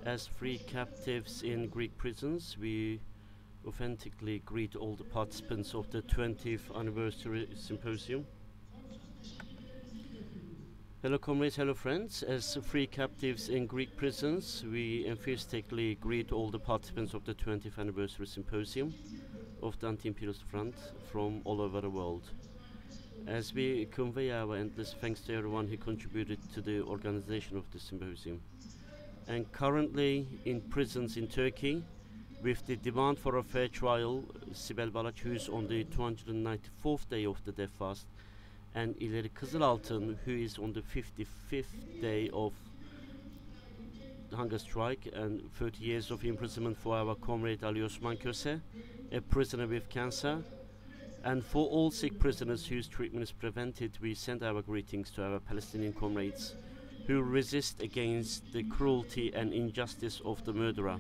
As free captives in Greek prisons, we authentically greet all the participants of the 20th anniversary symposium. Hello comrades, hello friends. As free captives in Greek prisons, we enthusiastically greet all the participants of the 20th anniversary symposium of the Anti-Imperialist Front from all over the world. As we convey our endless thanks to everyone who contributed to the organization of the symposium. And currently in prisons in Turkey, with the demand for a fair trial, Sibel Balaç, who is on the 294th day of the death fast, and İleri Kızılaltın, who is on the 55th day of the hunger strike, and 30 years of imprisonment for our comrade Ali Osman Köse, a prisoner with cancer. And for all sick prisoners whose treatment is prevented, we send our greetings to our Palestinian comrades who resist against the cruelty and injustice of the murderer,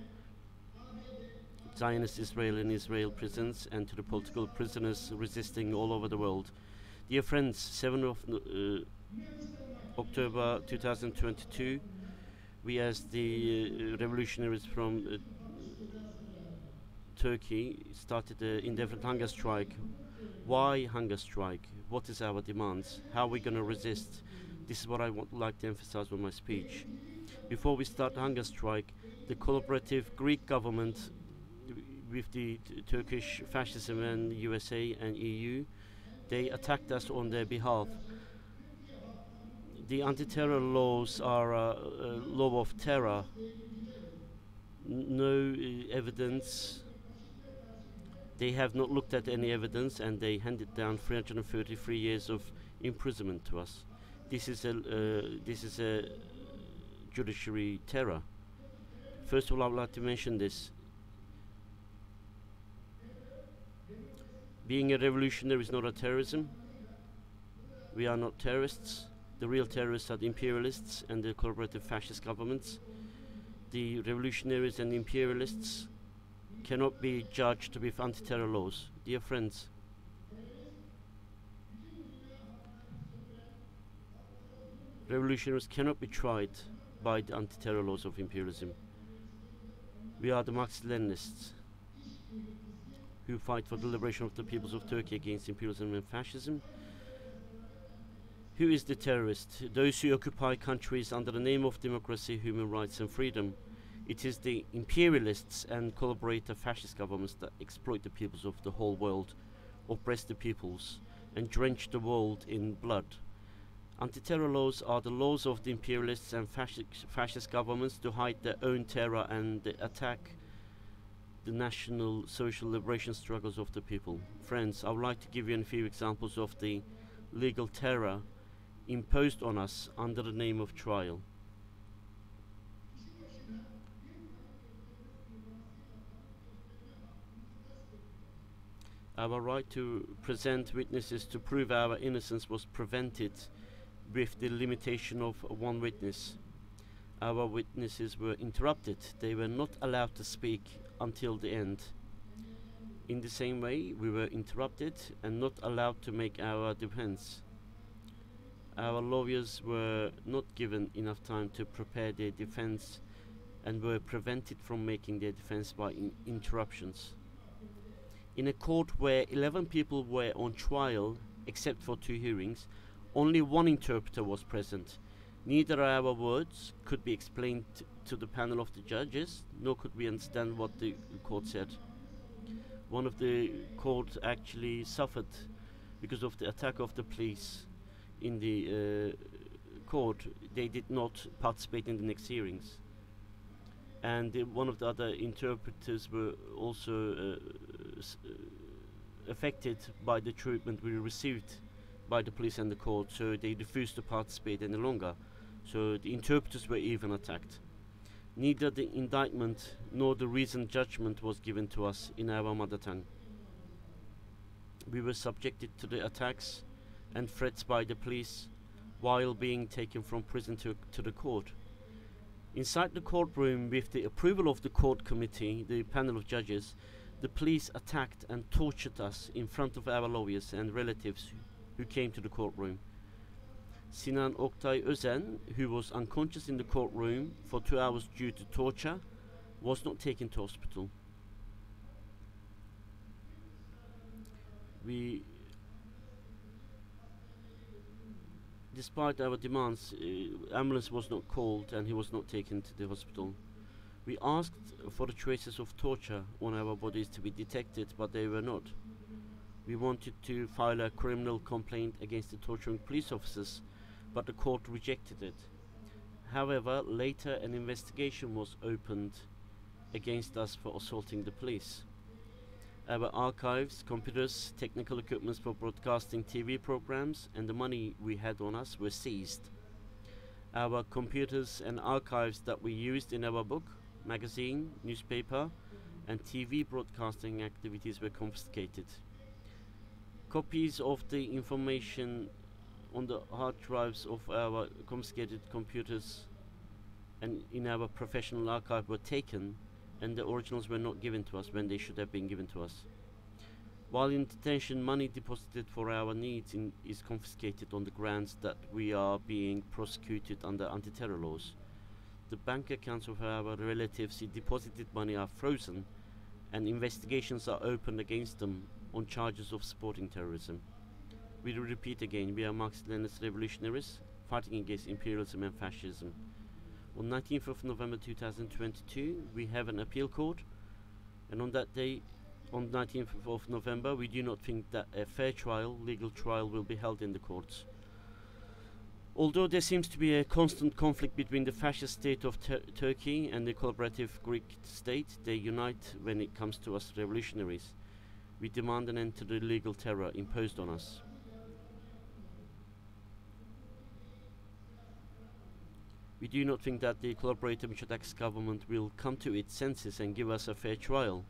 Zionist Israel in Israel prisons, and to the political prisoners resisting all over the world. Dear friends, 7th of October 2022, we as the revolutionaries from Turkey started the indefinite hunger strike. Why hunger strike? What is our demands? How are we going to resist? This is what I would like to emphasize with my speech. Before we start the hunger strike, the collaborative Greek government with the Turkish fascism and USA and EU, they attacked us on their behalf. The anti-terror laws are a law of terror. No evidence. They have not looked at any evidence, and they handed down 333 years of imprisonment to us. This is a judiciary terror. First of all, I would like to mention this. Being a revolutionary is not a terrorism. We are not terrorists. The real terrorists are the imperialists and the collaborative fascist governments. The revolutionaries and the imperialists cannot be judged with anti-terror laws. Dear friends, revolutionaries cannot be tried by the anti-terror laws of imperialism. We are the Marxist-Leninists who fight for the liberation of the peoples of Turkey against imperialism and fascism. Who is the terrorist? Those who occupy countries under the name of democracy, human rights and freedom. It is the imperialists and collaborator fascist governments that exploit the peoples of the whole world, oppress the peoples, and drench the world in blood. Anti-terror laws are the laws of the imperialists and fascist governments to hide their own terror and attack the national social liberation struggles of the people. Friends, I would like to give you a few examples of the legal terror imposed on us under the name of trial. Our right to present witnesses to prove our innocence was prevented with the limitation of one witness. Our witnesses were interrupted. They were not allowed to speak until the end. In the same way, we were interrupted and not allowed to make our defense. Our lawyers were not given enough time to prepare their defense and were prevented from making their defense by interruptions. In a court where 11 people were on trial, except for 2 hearings, only one interpreter was present. Neither our words could be explained to the panel of the judges, nor could we understand what the court said. One of the court actually suffered because of the attack of the police in the court. They did not participate in the next hearings. And one of the other interpreters were also affected by the treatment we received by the police and the court, so they refused to participate any longer. So the interpreters were even attacked. Neither the indictment nor the reasoned judgment was given to us in our mother tongue. We were subjected to the attacks and threats by the police while being taken from prison to the court. Inside the courtroom, with the approval of the court committee, the panel of judges, the police attacked and tortured us in front of our lawyers and relatives who came to the courtroom. Sinan Oktay Özen, who was unconscious in the courtroom for 2 hours due to torture, was not taken to hospital. Despite our demands, ambulance was not called and he was not taken to the hospital. We asked for the traces of torture on our bodies to be detected, but they were not. We wanted to file a criminal complaint against the torturing police officers, but the court rejected it. However, later an investigation was opened against us for assaulting the police. Our archives, computers, technical equipment for broadcasting TV programs, and the money we had on us were seized. Our computers and archives that we used in our book, magazine, newspaper, and TV broadcasting activities were confiscated. Copies of the information on the hard drives of our confiscated computers and in our professional archive were taken, and the originals were not given to us when they should have been given to us. While in detention, money deposited for our needs is confiscated on the grounds that we are being prosecuted under anti-terror laws. The bank accounts of our relatives who deposited money are frozen, and investigations are opened against them on charges of supporting terrorism. We repeat again, we are Marxist-Leninist revolutionaries fighting against imperialism and fascism. On 19th of November 2022, we have an appeal court, and on that day, on 19th of November, we do not think that a fair trial, legal trial, will be held in the courts. Although there seems to be a constant conflict between the fascist state of Turkey and the collaborative Greek state, they unite when it comes to us revolutionaries. We demand an end to the legal terror imposed on us. We do not think that the collaborative Mitsotakis government will come to its senses and give us a fair trial.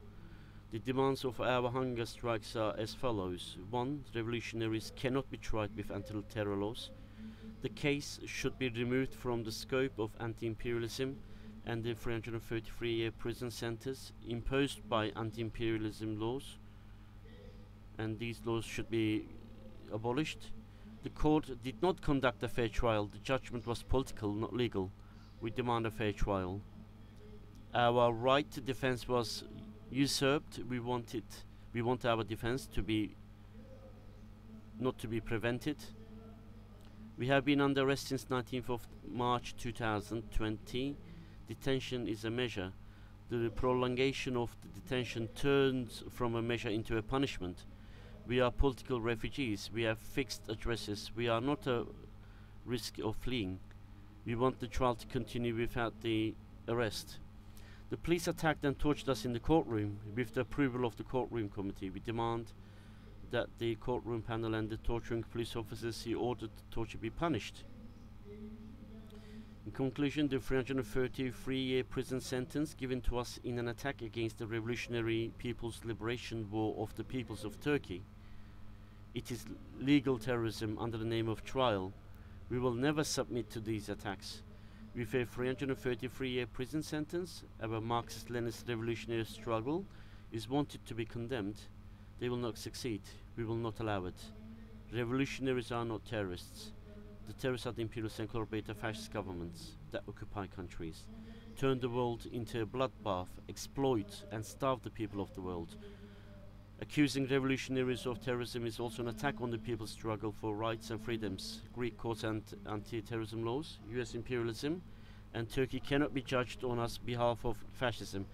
The demands of our hunger strikes are as follows. 1. Revolutionaries cannot be tried with anti-terror laws. The case should be removed from the scope of anti-imperialism and the 333-year prison sentence imposed by anti-imperialism laws, and these laws should be abolished. The court did not conduct a fair trial. The judgment was political, not legal. We demand a fair trial. Our right to defense was usurped. We want our defense to be not to be prevented. We have been under arrest since 19th of March 2020. Detention is a measure. The prolongation of the detention turns from a measure into a punishment. We are political refugees. We have fixed addresses. We are not at risk of fleeing. We want the trial to continue without the arrest. The police attacked and tortured us in the courtroom with the approval of the courtroom committee. We demand that the courtroom panel and the torturing police officers who ordered the torture be punished. In conclusion, the 333-year prison sentence given to us in an attack against the Revolutionary People's Liberation War of the Peoples of Turkey. It is legal terrorism under the name of trial. We will never submit to these attacks. With a 333-year prison sentence, our Marxist-Leninist revolutionary struggle is wanted to be condemned. They will not succeed. We will not allow it. Revolutionaries are not terrorists. The terrorists are the imperialist and collaborator fascist governments that occupy countries, turn the world into a bloodbath, exploit and starve the people of the world. Accusing revolutionaries of terrorism is also an attack on the people's struggle for rights and freedoms. Greek courts and anti-terrorism laws, US imperialism, and Turkey cannot be judged on us behalf of fascism.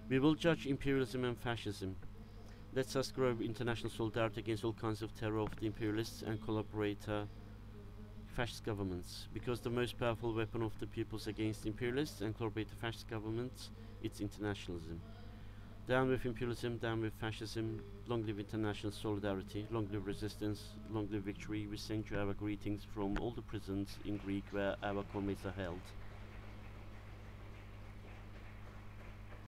We will judge imperialism and fascism. Let us grow international solidarity against all kinds of terror of the imperialists and collaborator fascist governments, because the most powerful weapon of the peoples against imperialists and collaborator fascist governments is internationalism. Down with imperialism, down with fascism, long live international solidarity, long live resistance, long live victory. We send you our greetings from all the prisons in Greece where our comrades are held.